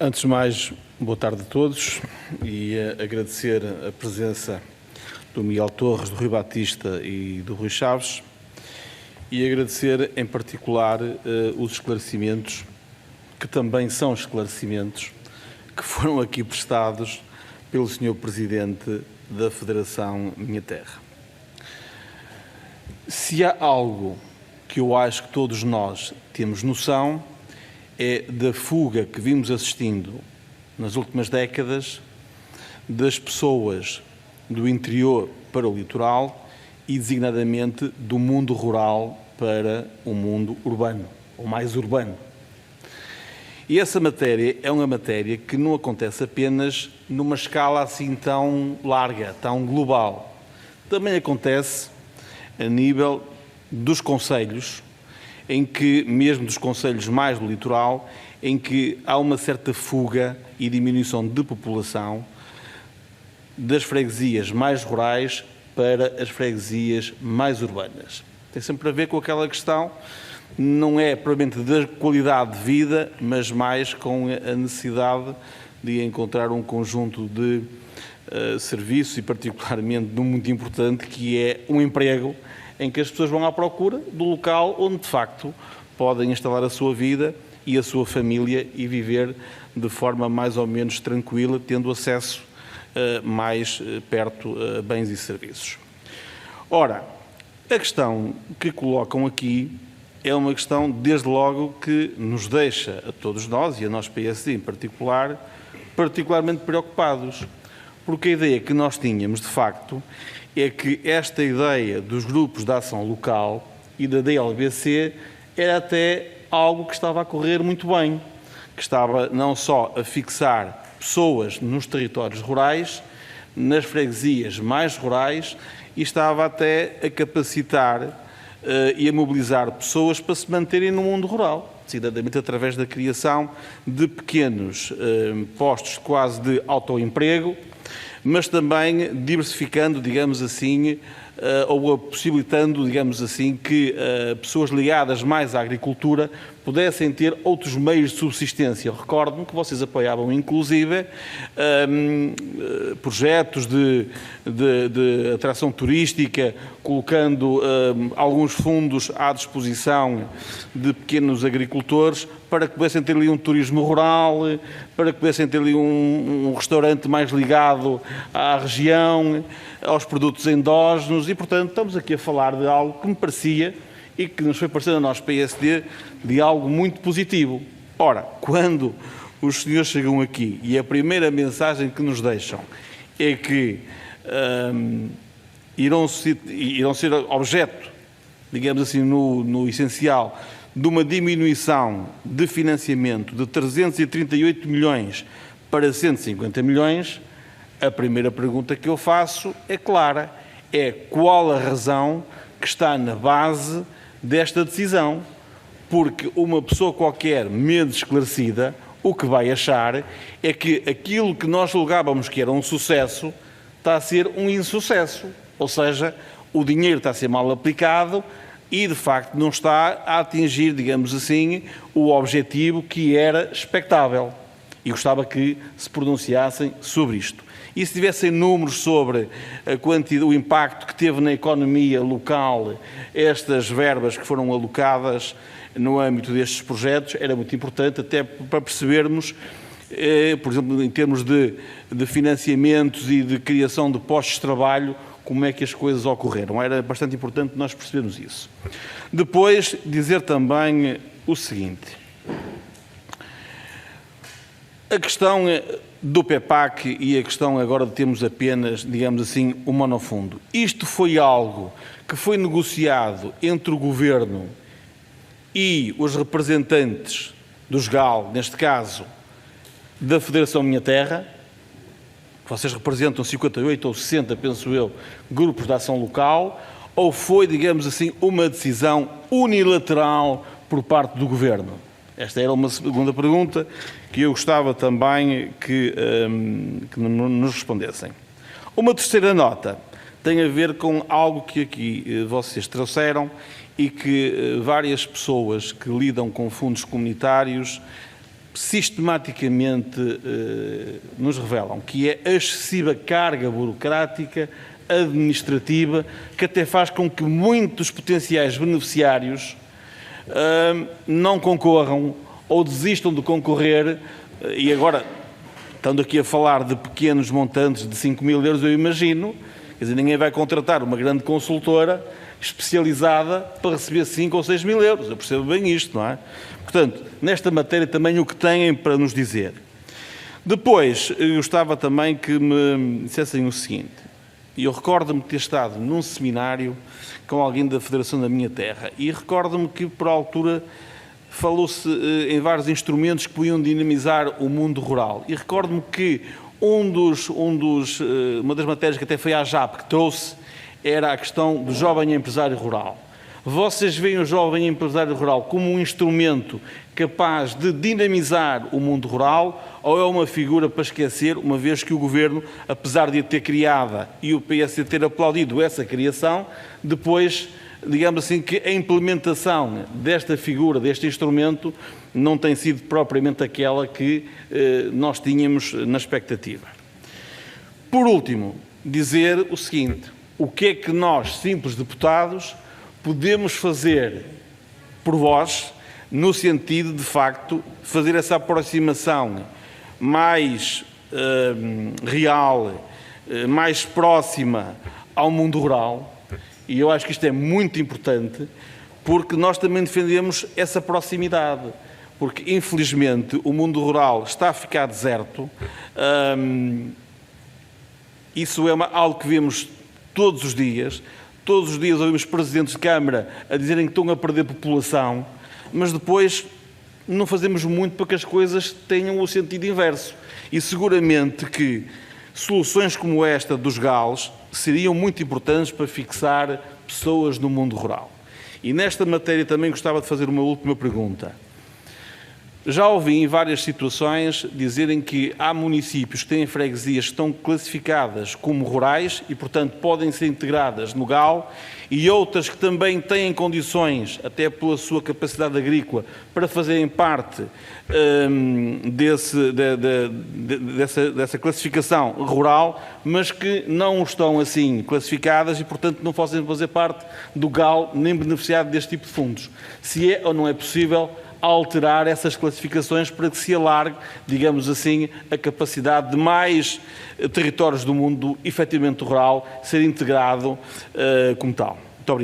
Antes de mais, boa tarde a todos e agradecer a presença do Miguel Torres, do Rui Batista e do Rui Chaves e agradecer em particular os esclarecimentos, que também são esclarecimentos, que foram aqui prestados pelo Sr. Presidente da Federação Minha Terra. Se há algo que eu acho que todos nós temos noção, é da fuga que vimos assistindo nas últimas décadas das pessoas do interior para o litoral e, designadamente, do mundo rural para o mundo urbano, ou mais urbano. E essa matéria é uma matéria que não acontece apenas numa escala assim tão larga, tão global. Também acontece a nível dos concelhos, em que, mesmo dos concelhos mais do litoral, em que há uma certa fuga e diminuição de população das freguesias mais rurais para as freguesias mais urbanas. Tem sempre a ver com aquela questão, não é propriamente da qualidade de vida, mas mais com a necessidade de encontrar um conjunto de serviços e particularmente de um muito importante, que é um emprego, em que as pessoas vão à procura do local onde, de facto, podem instalar a sua vida e a sua família e viver de forma mais ou menos tranquila, tendo acesso mais perto a bens e serviços. Ora, a questão que colocam aqui é uma questão, desde logo, que nos deixa a todos nós, e a nós PSD em particular, particularmente preocupados, porque a ideia que nós tínhamos, de facto, é que esta ideia dos grupos de ação local e da DLBC era até algo que estava a correr muito bem, que estava não só a fixar pessoas nos territórios rurais, nas freguesias mais rurais, e estava até a capacitar e a mobilizar pessoas para se manterem no mundo rural, decididamente através da criação de pequenos postos quase de autoemprego, mas também diversificando, digamos assim, ou possibilitando, digamos assim, que pessoas ligadas mais à agricultura pudessem ter outros meios de subsistência. Recordo-me que vocês apoiavam, inclusive, projetos de atração turística, colocando alguns fundos à disposição de pequenos agricultores para que pudessem ter ali um turismo rural, para que pudessem ter ali um restaurante mais ligado à região, aos produtos endógenos e, portanto, estamos aqui a falar de algo que me parecia e que nos foi parecendo a nós, PSD, de algo muito positivo. Ora, quando os senhores chegam aqui e a primeira mensagem que nos deixam é que irão ser objeto, digamos assim, no essencial, de uma diminuição de financiamento de 338 milhões para 150 milhões, a primeira pergunta que eu faço é clara, é qual a razão que está na base desta decisão, porque uma pessoa qualquer menos esclarecida, o que vai achar é que aquilo que nós julgávamos que era um sucesso está a ser um insucesso, ou seja, o dinheiro está a ser mal aplicado e, de facto, não está a atingir, digamos assim, o objetivo que era expectável. E gostava que se pronunciassem sobre isto. E se tivessem números sobre o impacto que teve na economia local estas verbas que foram alocadas no âmbito destes projetos, era muito importante até para percebermos, por exemplo, em termos de financiamentos e de criação de postos de trabalho, como é que as coisas ocorreram. Era bastante importante nós percebermos isso. Depois, dizer também o seguinte. A questão do PEPAC e a questão agora de termos apenas, digamos assim, o monofundo. Isto foi algo que foi negociado entre o Governo e os representantes dos GAL, neste caso, da Federação Minha Terra. Vocês representam 58 ou 60, penso eu, grupos de ação local, ou foi, digamos assim, uma decisão unilateral por parte do Governo? Esta era uma segunda pergunta que eu gostava também que nos respondessem. Uma terceira nota tem a ver com algo que aqui vocês trouxeram e que várias pessoas que lidam com fundos comunitários sistematicamente nos revelam, que é a excessiva carga burocrática, administrativa, que até faz com que muitos potenciais beneficiários não concorram ou desistam de concorrer. E agora, estando aqui a falar de pequenos montantes de 5.000 euros, eu imagino, quer dizer, ninguém vai contratar uma grande consultora especializada para receber 5 ou 6 mil euros. Eu percebo bem isto, não é? Portanto, nesta matéria também o que têm para nos dizer. Depois, eu gostava também que me dissessem o seguinte. Eu recordo-me de ter estado num seminário com alguém da Federação da Minha Terra e recordo-me que, por altura, falou-se em vários instrumentos que podiam dinamizar o mundo rural. E recordo-me que uma das matérias que até foi a JAP que trouxe era a questão do jovem empresário rural. Vocês veem o jovem empresário rural como um instrumento capaz de dinamizar o mundo rural ou é uma figura para esquecer, uma vez que o Governo, apesar de a ter criada e o PS ter aplaudido essa criação, depois, digamos assim, que a implementação desta figura, deste instrumento, não tem sido propriamente aquela que nós tínhamos na expectativa. Por último, dizer o seguinte: o que é que nós, simples deputados, podemos fazer por vós, no sentido de facto fazer essa aproximação mais real, mais próxima ao mundo rural? E eu acho que isto é muito importante, porque nós também defendemos essa proximidade, porque infelizmente o mundo rural está a ficar deserto. Isso é algo que vemos todos os dias. Todos os dias ouvimos presidentes de Câmara a dizerem que estão a perder população, mas depois não fazemos muito para que as coisas tenham o sentido inverso. E seguramente que soluções como esta dos GALs seriam muito importantes para fixar pessoas no mundo rural. E nesta matéria também gostava de fazer uma última pergunta. Já ouvi em várias situações dizerem que há municípios que têm freguesias que estão classificadas como rurais e, portanto, podem ser integradas no GAL, e outras que também têm condições, até pela sua capacidade agrícola, para fazerem parte dessa classificação rural, mas que não estão assim classificadas e, portanto, não podem fazer parte do GAL nem beneficiar deste tipo de fundos. Se é ou não é possível alterar essas classificações para que se alargue, digamos assim, a capacidade de mais territórios do mundo efetivamente rural ser integrado como tal.